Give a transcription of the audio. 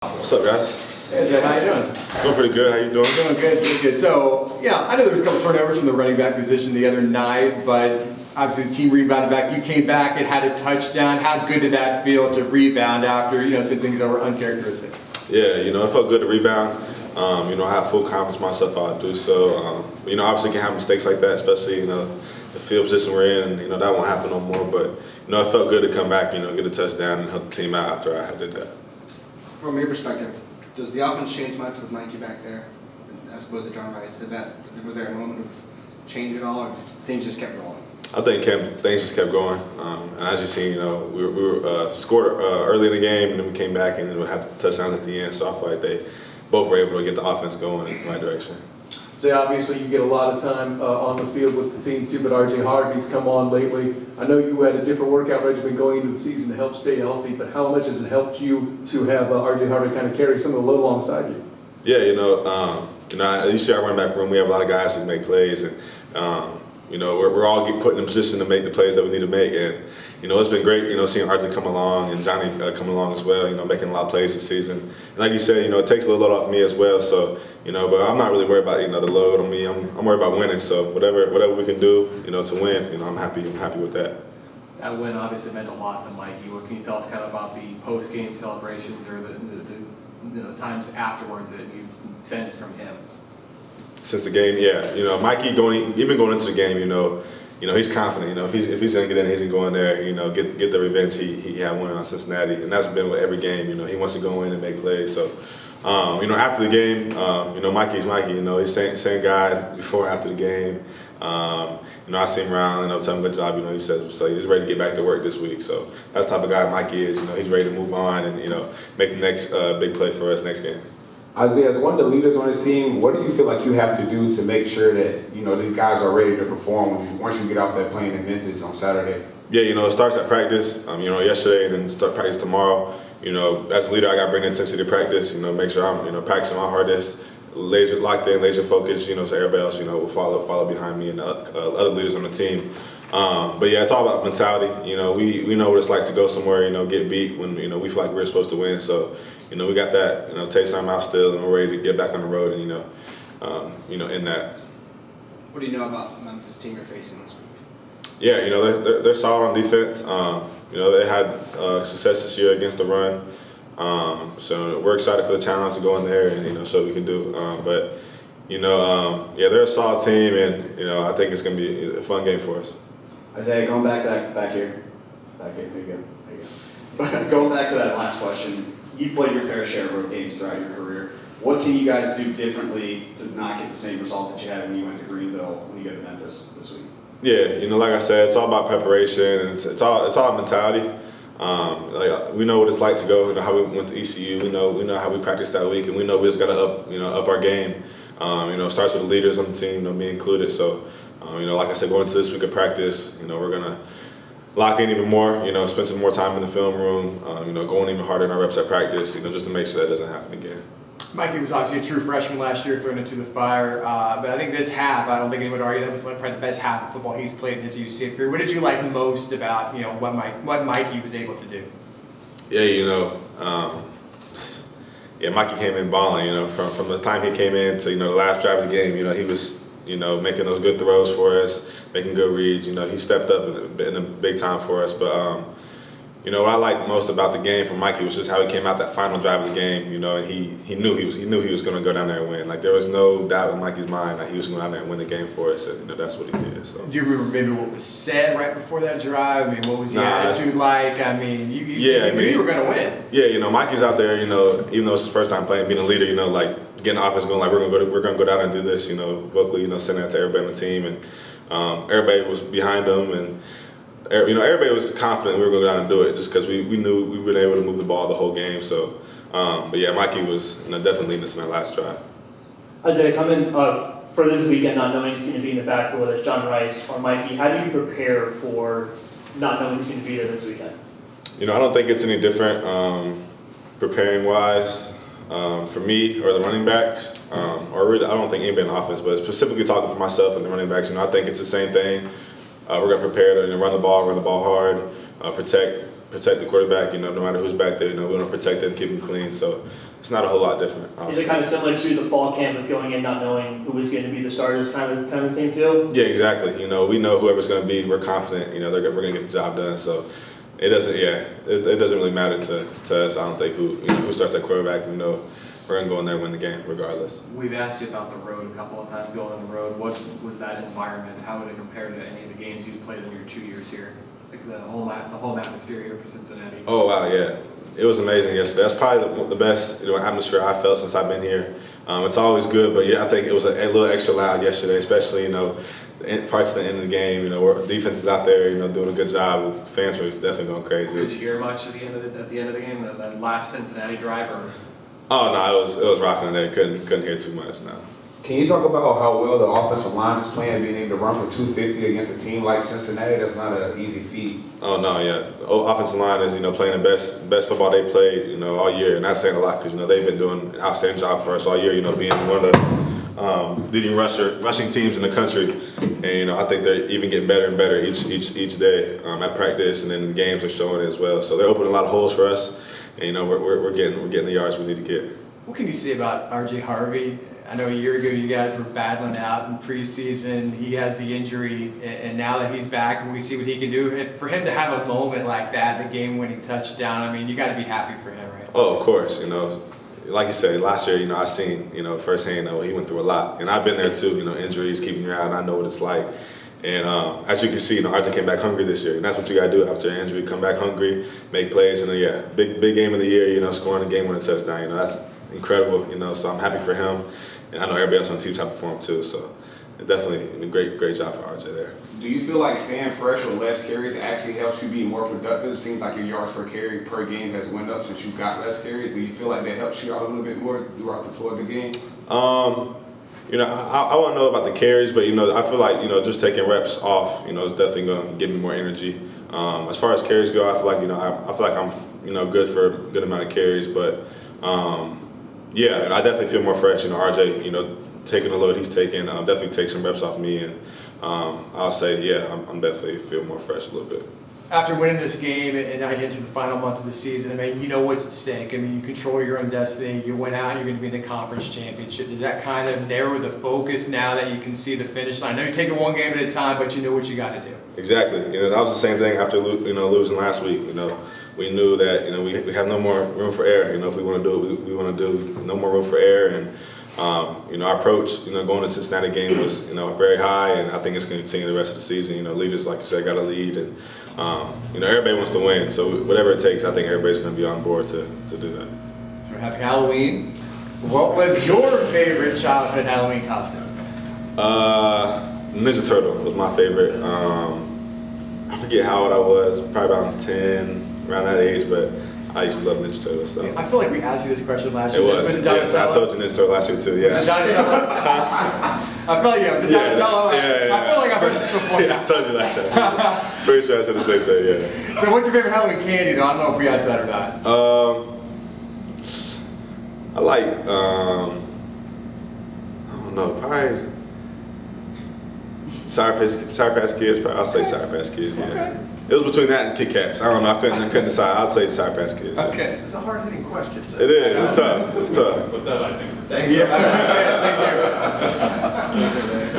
What's up, guys? Hey, Zach, how you doing? Doing pretty good. How you doing? Doing good, doing good. So, yeah, I know there was a couple turnovers from the running back position the other night, but obviously the team rebounded back. You came back and had a touchdown. How good did that feel to rebound after, some things that were uncharacteristic? Yeah, it felt good to rebound. I have full confidence in myself how I do so. Obviously can have mistakes like that, especially, the field position we're in, and, that won't happen no more. But, it felt good to come back, get a touchdown and help the team out after I did that. From your perspective, does the offense change much with Mikey back there as opposed to John Rice? Was there a moment of change at all, or things just kept rolling? I think things just kept going. And as you see, we were scored early in the game, and then we came back and we had touchdowns at the end. So I feel like they both were able to get the offense going in the right direction. So obviously you get a lot of time on the field with the team too, but RJ Harvey's come on lately. I know you had a different workout regimen going into the season to help stay healthy, but how much has it helped you to have RJ Harvey kind of carry some of the load alongside you? Yeah, you see our running back room, we have a lot of guys who make plays, and we're all put in a position to make the plays that we need to make. And it's been great, seeing RJ come along and Johnny come along as well, making a lot of plays this season. And like you said, it takes a little load off me as well. So, but I'm not really worried about the load on me. I'm worried about winning. So whatever we can do, to win, I'm happy with that. That win obviously meant a lot to Mikey. What can you tell us kind of about the post-game celebrations or the times afterwards that you've sensed from him? Since the game, yeah, Mikey even going into the game, he's confident. If he's gonna get in, he's gonna go in there. Get the revenge he had winning on Cincinnati, and that's been with every game. He wants to go in and make plays. So, after the game, Mikey's Mikey. He's same guy before and after the game. I see him around, tell him good job. He says so he's ready to get back to work this week. So that's the type of guy Mikey is. He's ready to move on and make the next big play for us next game. Isaiah, as one of the leaders on this team, what do you feel like you have to do to make sure that these guys are ready to perform once you get out there playing in Memphis on Saturday? Yeah, it starts at practice. Yesterday and then start practice tomorrow. As a leader, I got to bring the intensity to practice. Make sure I'm practicing my hardest, laser locked in, laser focused. So everybody else will follow behind me and the other leaders on the team. But yeah, it's all about mentality. We know what it's like to go somewhere, get beat when we feel like we're supposed to win. So we got that, taste our mouth still, and we're ready to get back on the road and in that. What do you know about the Memphis team you're facing this week? Yeah, they're solid on defense. They had success this year against the run. So we're excited for the challenge to go in there and show what we can do. But they're a solid team, and I think it's going to be a fun game for us. Isaiah, going back here. There you go. Going back to that last question, you've played your fair share of road games throughout your career. What can you guys do differently to not get the same result that you had when you went to Greenville when you go to Memphis this week? Yeah, like I said, it's all about preparation, and it's all mentality. We know what it's like to go. How we went to ECU. We know how we practiced that week, and we know we just got to up our game. It starts with the leaders on the team, me included. So, like I said, going into this week of practice, we're gonna lock in even more. Spend some more time in the film room. Going even harder in our reps at practice. Just to make sure that doesn't happen again. Mikey was obviously a true freshman last year, thrown into the fire. But I think this half, I don't think anyone would argue that was probably the best half of football he's played in his UCF career. What did you like most about what Mikey was able to do? Yeah, Mikey came in balling. From the time he came in to the last drive of the game, he was making those good throws for us, making good reads. He stepped up in a big time for us. But what I liked most about the game from Mikey was just how he came out that final drive of the game. And he knew he was going to go down there and win. Like there was no doubt in Mikey's mind that he was going to go down there and win the game for us. And that's what he did. So. Do you remember maybe what was said right before that drive? What was the attitude like? You said you knew you were going to win. Yeah, Mikey's out there. Even though it's his first time playing, being a leader. Getting the offense going. Like we're gonna go down and do this. Vocally, sending that to everybody on the team, and everybody was behind him, and everybody was confident we were going to go down and do it just because we knew we were able to move the ball the whole game. So, but yeah, Mikey was definitely leading us in that last drive. Isaiah, coming for this weekend, not knowing who's going to be in the backfield, whether it's John Rice or Mikey, how do you prepare for not knowing who's going to be there this weekend? I don't think it's any different preparing wise for me or the running backs, or really, I don't think anybody in the offense, but specifically talking for myself and the running backs. I think it's the same thing. We're going to prepare to run the ball hard, protect the quarterback. No matter who's back there, we want to protect them, keep them clean. So, it's not a whole lot different. Is honestly. it kind of similar to the fall camp with going in not knowing who was going to be the starters, kind of the same feel? Yeah, exactly. You know, we know whoever's going to be. We're confident. You know, we're going to get the job done. So it doesn't. Yeah, it doesn't really matter to us. I don't think who starts at quarterback. You know, we're going to go in there and win the game regardless. We've asked you about the road a couple of times, going on the road. What was that environment? How would it compare to any of the games you've played in your 2 years here? Like the whole atmosphere here for Cincinnati. Oh wow, yeah, it was amazing yesterday. That's probably the best atmosphere I felt since I've been here. It's always good, but yeah, I think it was a little extra loud yesterday, especially parts of the end of the game. You know, where defense is out there, doing a good job. Fans were definitely going crazy. Did you hear much at the end of the game? That last Cincinnati drive, or? Oh no, it was rocking in there. Couldn't hear too much now. Can you talk about how well the offensive line is playing, being able to run for 250 against a team like Cincinnati? That's not an easy feat. Oh no, yeah. Offensive line is playing the best football they played all year, and that's saying a lot because they've been doing an outstanding job for us all year. Being one of the leading rushing teams in the country, and I think they're even getting better and better each day at practice, and then the games are showing it as well. So they're opening a lot of holes for us, and we're getting the yards we need to get. What can you say about RJ Harvey? I know a year ago you guys were battling out in preseason. He has the injury, and now that he's back and we see what he can do, and for him to have a moment like that, the game-winning touchdown, I mean, you got to be happy for him, right? Oh, of course. Like you said, last year, I seen, firsthand, he went through a lot, and I've been there too. Injuries, keeping you out, and I know what it's like. And as you can see, RJ came back hungry this year, and that's what you got to do after an injury: come back hungry, make plays, and big game of the year. Scoring a game-winning touchdown. That's incredible. So I'm happy for him. And I know everybody else on the team's happy for him too, so definitely a great job for RJ there. Do you feel like staying fresh with less carries actually helps you be more productive? It seems like your yards per carry per game has went up since you got less carries. Do you feel like that helps you out a little bit more throughout the flow of the game? I won't know about the carries, but I feel like just taking reps off, it's definitely going to give me more energy. As far as carries go, I feel like I'm good for a good amount of carries, but. Yeah, I definitely feel more fresh. RJ, taking the load he's taking, definitely take some reps off me, and I'll say, yeah, I'm definitely feel more fresh a little bit. After winning this game and now you enter the final month of the season, I mean, you know what's at stake. I mean, you control your own destiny. You went out, you're going to be in the conference championship. Does that kind of narrow the focus now that you can see the finish line? I know you're taking one game at a time, but you know what you got to do. Exactly. That was the same thing after losing last week. We knew that we have no more room for error. If we want to do it, we want to do no more room for error. And our approach, going to the Cincinnati game was very high, and I think it's going to continue the rest of the season. Leaders, like you said, got to lead, and everybody wants to win. So whatever it takes, I think everybody's going to be on board to do that. So happy Halloween. What was your favorite childhood Halloween costume? Ninja Turtle was my favorite. I forget how old I was, probably around 10, around that age, but I used to love Ninja Turtles. So. I feel like we asked you this question last year. It was. Yes, I told you Ninja Turtle last year too. Yeah. Was it Donatello? I felt you. Was it Donatello? Yeah. I feel like I've heard this before. Yeah, I told you last year. Pretty sure I said the same thing. Yeah. So what's your favorite Halloween candy though? I don't know if we asked that or not. I like. I don't know. Probably. Sour Patch Kids. I'll say Sour Patch Kids. Yeah. Okay. It was between that and Kit Kats. I don't know. I couldn't decide. I'd say Sour Patch Kids. Okay. It's a hard-hitting question. It is. It's tough. It's tough. With that, I think. Thanks. Yeah. Thank you.